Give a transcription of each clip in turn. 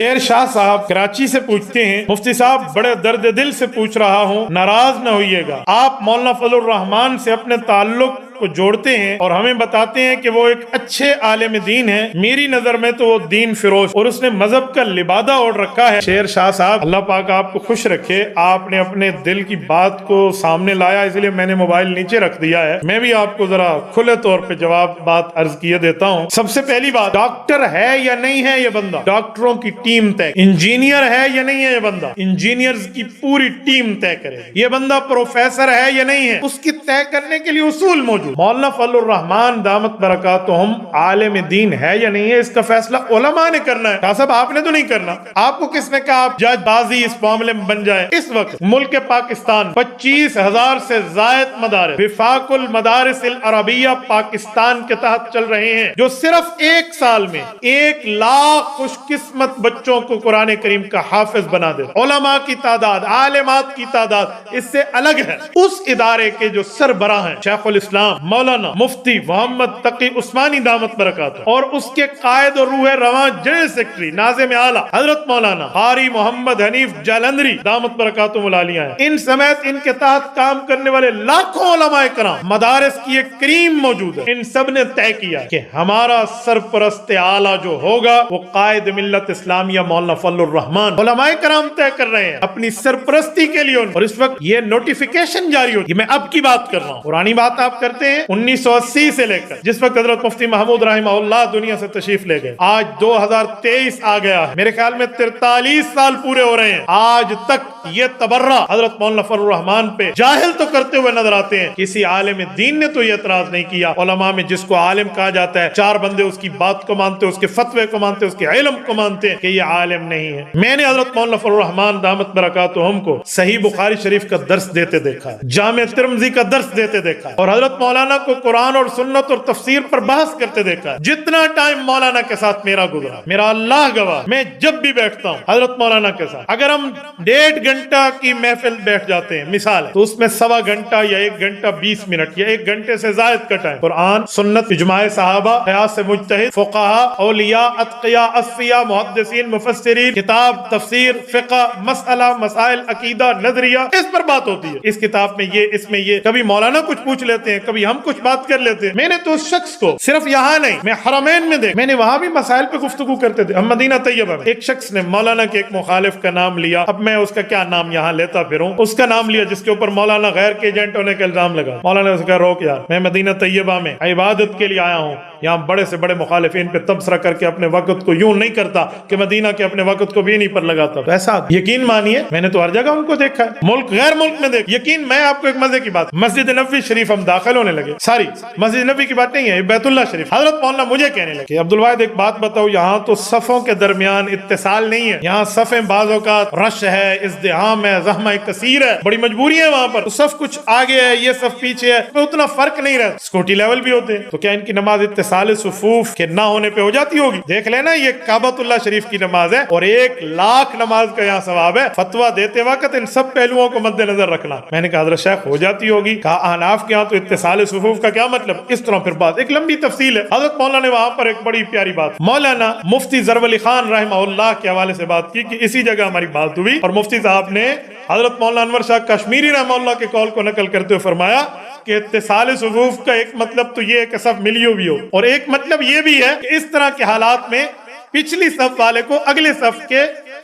شیر شاہ صاحب کراچی سے پوچھتے ہیں، مفتی صاحب بڑے درد دل سے پوچھ رہا ہوں، ناراض نہ ہوئیے گا، آپ مولانا فضل الرحمان سے اپنے تعلق کو جوڑتے ہیں اور ہمیں بتاتے ہیں کہ وہ ایک اچھے عالم دین ہیں، میری نظر میں تو وہ دین فروش اور اس نے مذہب کا لبادہ اوڑھ رکھا ہے۔ شیر شاہ صاحب اللہ پاک آپ کو خوش رکھے، آپ نے اپنے دل کی بات کو سامنے لایا، اس لیے میں نے موبائل نیچے رکھ دیا ہے، میں بھی آپ کو ذرا کھلے طور پہ جواب بات عرض کیے دیتا ہوں۔ سب سے پہلی بات، ڈاکٹر ہے یا نہیں ہے یہ بندہ، ڈاکٹروں کی ٹیم طے، انجینئر ہے یا نہیں ہے یہ بندہ، انجینئرز کی پوری ٹیم طے کرے، یہ بندہ پروفیسر ہے یا نہیں ہے، اس کی طے کرنے کے لیے اصول موجود۔ مولانا فضل الرحمان دامت برکاتہم عالم دین ہے یا نہیں ہے، اس کا فیصلہ علماء نے کرنا ہے، شاہ صاحب آپ نے تو نہیں کرنا۔ آپ کو کس نے کہا آپ جج بازی اس معاملے میں بن جائے؟ اس وقت ملک پاکستان 25,000 سے زائد مدارس وفاق المدارس العربیہ پاکستان کے تحت چل رہے ہیں، جو صرف ایک سال میں 1 لاکھ خوش قسمت بچوں کو قرآن کریم کا حافظ بنا دے۔ علماء کی تعداد، عالمات کی تعداد اس سے الگ ہے۔ اس ادارے کے جو سربراہ ہیں شیخ الاسلام مولانا مفتی محمد تقی عثمانی دامت برکاتہ اور اس کے قائد اور روح رواں جنرل سیکرٹری ناظم اعلیٰ حضرت مولانا قاری محمد حنیف جالندری دامت برکاتہ ملالیہ ہیں، ان سمیت ان کے تحت کام کرنے والے لاکھوں علماء کرام، مدارس کی ایک کریم موجود ہے، ان سب نے طے کیا کہ ہمارا سرپرست اعلیٰ جو ہوگا وہ قائد ملت اسلامیہ مولانا فضل الرحمان، علماء کرام طے کر رہے ہیں اپنی سرپرستی کے لیے، اور اس وقت یہ نوٹیفیکیشن جاری ہوگی۔ میں اب کی بات کر رہا ہوں، پرانی بات آپ کرتے ہیں 1980 سے لے کر جس وقت حضرت مفتی محمود رحمہ اللہ دنیا سے تشریف لے گئے، آج 2023 آ گیا ہے، میرے خیال میں 43 سال پورے ہو رہے ہیں، آج تک یہ تبرہ حضرت مولانا فضل الرحمان پہ جاہل تو کرتے ہوئے نظر آتے ہیں، کسی عالم دین نے تو یہ اعتراض نہیں کیا۔ علماء میں جس کو عالم کہا جاتا ہے 4 بندے اس کی بات کو مانتے، اس کے فتوے کو مانتے، اس کے علم کو مانتے ہیں کہ یہ عالم نہیں ہے۔ میں نے حضرت مولانا فضل الرحمان دامت برکاتہم کو صحیح بخاری شریف کا درس دیتے دیکھا ہے، جامع ترمذی کا درس دیتے دیکھا ہے، اور حضرت مولانا کو قرآن اور سنت اور تفسیر پر بحث کرتے دیکھا ہے۔ جتنا ٹائم مولانا کے ساتھ میرا گزرا، میرا اللہ گواہ، میں جب بھی بیٹھتا ہوں حضرت مولانا کے ساتھ، اگر ہم 1.5 گھنٹہ کی محفل بیٹھ جاتے ہیں مثال ہے، تو اس میں 1.25 گھنٹہ یا 1 گھنٹہ 20 منٹ یا 1 گھنٹے سے زائد کا ٹائم قرآن، سنت، اجماع صحابہ، قیاس مجتہد، فقہاء، اولیاء، اتقیاء، اصفیاء، محدثین، مفسرین، کتاب، تفسیر، فقہ، مسئلہ، مسائل، عقیدہ، نظریہ، اس پر بات ہوتی ہے۔ اس کتاب میں یہ، اس میں یہ، کبھی مولانا کچھ پوچھ لیتے ہیں، کبھی ہم کچھ بات کر لیتے ہیں۔ میں نے تو اس شخص کو صرف یہاں نہیں، میں حرمین میں دیکھ، میں نے وہاں بھی مسائل پہ گفتگو کرتے تھے، ہم مدینہ طیبہ میں، ایک شخص نے مولانا کے ایک مخالف کا نام لیا، اب میں اس کا کیا نام یہاں لیتا پھروں، اس کا نام لیا جس کے اوپر مولانا غیر کے ایجنٹ ہونے کا الزام لگا۔ مولانا نے کہا روک یار، میں مدینہ طیبہ میں عبادت کے لیے آیا ہوں، یہاں بڑے سے بڑے مخالفین پہ تبصرہ کر کے اپنے وقت کو یوں نہیں کرتا کہ مدینہ کے اپنے وقت کو بھی نہیں پر لگاتا۔ ایسا یقین مانیے میں نے تو ہر جگہ ان کو دیکھا ہے، ملک غیر ملک میں دیکھ، یقین میں آپ کو ایک مزے کی بات، مسجد نبوی شریف ہم داخل ہونے لگے، ساری مسجد نبوی کی بات نہیں ہے، بیت اللہ شریف، حضرت مولانا مجھے کہنے لگے کہ عبدالواحد ایک بات بتاؤ، یہاں تو صفوں کے درمیان اتصال نہیں ہے، یہاں صفیں بعض اوقات رش ہے، ازدحام ہے، زحمہ کثیر ہے، بڑی مجبوری ہے وہاں پر، تو صف کچھ آگے ہے، یہ صف پیچھے ہے، اتنا فرق نہیں رہتا، سکوٹی لیول بھی ہوتے ہیں، تو کیا ان کی نماز اتصال صفوف کے نہ ہونے پہ ہو جاتی ہوگی؟ دیکھ لینا یہ کعبۃ اللہ شریف کی نماز ہے اور 1 لاکھ نماز کا یہاں ثواب ہے، فتویٰ دیتے وقت ان سب پہلوؤں کو مد نظر رکھنا۔ میں نے کہا حضرت شیخ ہو جاتی ہوگی، کہا احناف کے ہاں تو اتصال صفوف کا کیا مطلب؟ اس طرح پھر بات ایک لمبی تفصیل ہے۔ حضرت مولانا نے وہاں پر ایک بڑی پیاری بات مولانا مفتی ضرب علی خان رحمہ اللہ کے حوالے سے بات کی کہ اسی جگہ ہماری بات ہوئی، اور مفتی صاحب نے حضرت مولانا انور شاہ کشمیری رحمہ اللہ کے قول کو نقل کرتے ہوئے فرمایا کہ اتصال صفوف کا ایک مطلب تو یہ ہے کہ صف ملی ہوئی ہو، اور ایک مطلب یہ بھی ہے کہ اس طرح کے حالات میں پچھلی صف والے کو اگلے صف کے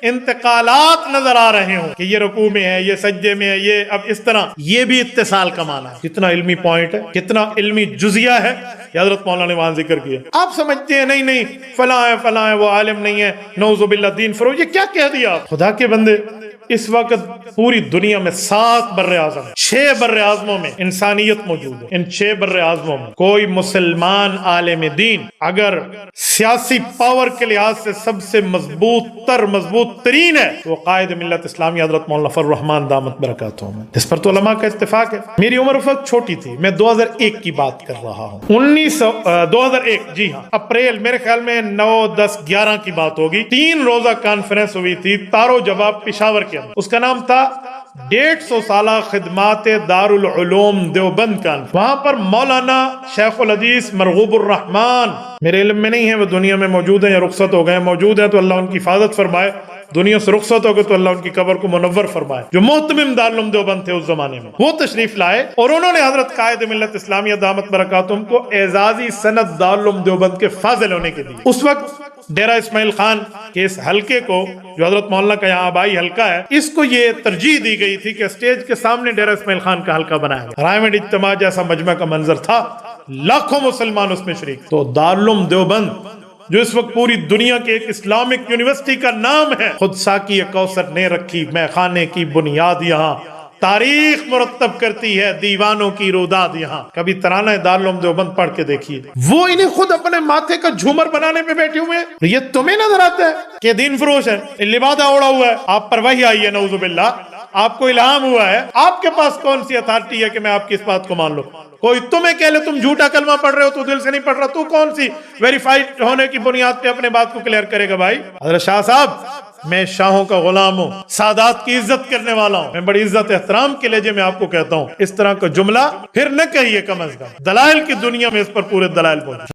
انتقالات نظر آ رہے ہوں کہ یہ رکوع میں ہے، یہ سجدے میں ہے، یہ اب اس طرح، یہ بھی اتصال کا معنی ہے۔ کتنا علمی پوائنٹ ہے، کتنا علمی جزیہ ہے یہ حضرت مولانا نے وہاں ذکر کیا۔ آپ سمجھتے ہیں نہیں فلاں ہے فلاں ہے، وہ عالم نہیں ہے، نعوذ باللہ دین فرو، یہ کیا کہہ دیا آپ؟ خدا کے بندے، اس وقت پوری دنیا میں 7 بر اعظم، 6 بر اعظموں میں انسانیت موجود ہے، ان 6 بر اعظموں میں کوئی مسلمان عالم دین اگر سیاسی پاور کے لحاظ سے سب سے مضبوط ترین ہے تو وہ قائد ملت اسلامی حضرت مولانا فضل الرحمان دامت برکاتہم ہے، اس پر تو علماء کا اتفاق ہے۔ میری عمر اس وقت چھوٹی تھی، میں 2001 کی بات کر رہا ہوں، 2001، جی ہاں، اپریل، میرے خیال میں 9، 10، 11 کی بات ہوگی، 3 روزہ کانفرنس ہوئی تھی تارو جواب پشاور کے اندر، اس کا نام تھا 150 سالہ خدمات دارالعلوم دیوبند کا، وہاں پر مولانا شیخ الحدیث مرغوب الرحمان، میرے علم میں نہیں ہے وہ دنیا میں موجود ہیں یا رخصت ہو گئے، موجود ہیں تو اللہ ان کی حفاظت فرمائے، دنیا سے رخصت ہو گئے تو اللہ ان کی قبر کو منور فرمائے، جو محتمم دارالعلوم دیوبند تھے اس زمانے میں، وہ تشریف لائے اور انہوں نے حضرت قائد ملت اسلامیہ دامت برکاتہم کو اعزازی سند دارالعلوم دیوبند کے فاضل ہونے کے لیے، اس وقت ڈیرہ اسماعیل خان کے اس حلقے کو، جو حضرت مولانا کا یہاں آبائی حلقہ ہے، اس کو یہ ترجیح دی گئی تھی کہ اسٹیج کے سامنے ڈیرہ اسماعیل خان کا حلقہ بنایا گیا۔ رائے میں اجتماع جیسا مجمع کا منظر تھا، لاکھوں مسلمان اس میں شریک۔ تو دارالعلوم دیوبند جو اس وقت پوری دنیا کے ایک اسلامک یونیورسٹی کا نام ہے، خود ساقی کوثر نے رکھی میں خانے کی بنیاد یہاں، تاریخ مرتب کرتی ہے دیوانوں کی روداد یہاں۔ کبھی ترانہ دارالعلوم دیوبند پڑھ کے دیکھیے، وہ انہیں خود اپنے ماتھے کا جھومر بنانے پہ بیٹھے ہوئے ہیں۔ یہ تمہیں نظر آتا ہے کہ دین فروش ہے، لبادہ اوڑا ہوا ہے، آپ پر وحی آئی ہے نعوذ باللہ، آپ کو الہام ہوا ہے، آپ کے پاس کون سی اتھارٹی ہے کہ میں آپ کی اس بات کو مان لوں؟ کوئی تمہیں کہہ لے تم جھوٹا کلمہ پڑھ رہے ہو، تو دل سے نہیں پڑھ رہا، تو کون سی ویریفائڈ ہونے کی بنیاد پہ اپنے بات کو کلیئر کرے گا؟ بھائی حضرت شاہ صاحب، میں شاہوں کا غلام ہوں، سادات کی عزت کرنے والا ہوں، میں بڑی عزت احترام کے لہجے میں آپ کو کہتا ہوں، اس طرح کا جملہ پھر نہ کہیے، کم از کم دلائل کی دنیا میں اس پر پورے دلائل پہنچے۔